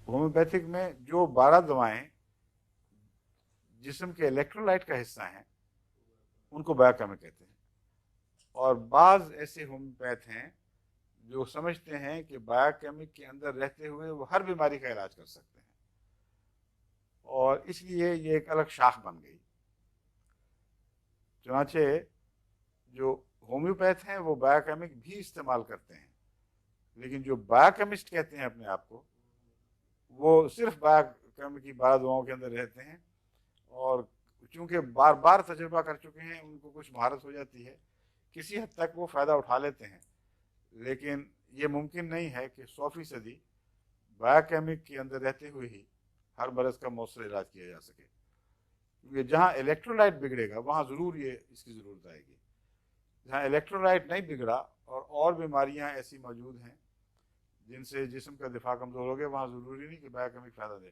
Homeopathic میں جو 12 دوائیں جسم کے الیکٹرولائٹ کا حصہ ہیں ان کو بایوکیمک کہتے ہیں. اور بعض ایسے ہومیوپیتھ ہیں جو سمجھتے ہیں کہ بایوکیمک کے اندر رہتے ہوئے وہ ہر بیماری کا علاج کر سکتے ہیں، اور اس لیے یہ ایک الگ شاخ بن گئی. چنانچہ جو ہومیوپیتھ ہیں وہ بایوکیمک بھی استعمال کرتے ہیں، لیکن جو بایوکیمسٹ کہتے ہیں اپنے آپ کو، وہ صرف بایوکیمک کی 12 دواؤں کے اندر رہتے ہیں، اور چونکہ بار بار تجربہ کر چکے ہیں ان کو کچھ مہارت ہو جاتی ہے، کسی حد تک وہ فائدہ اٹھا لیتے ہیں. لیکن یہ ممکن نہیں ہے کہ 100% بایوکیمک کے اندر رہتے ہوئے ہی ہر مرض کا مؤثر علاج کیا جا سکے، کیونکہ جہاں الیکٹرولائٹ بگڑے گا وہاں ضرور یہ اس کی ضرورت آئے گی. جہاں الیکٹرولائٹ نہیں بگڑا اور بیماریاں ایسی موجود ہیں جن سے جسم کا دفاع کمزور ہو گیا، وہاں ضروری نہیں کہ بایوکیمک فائدہ دے.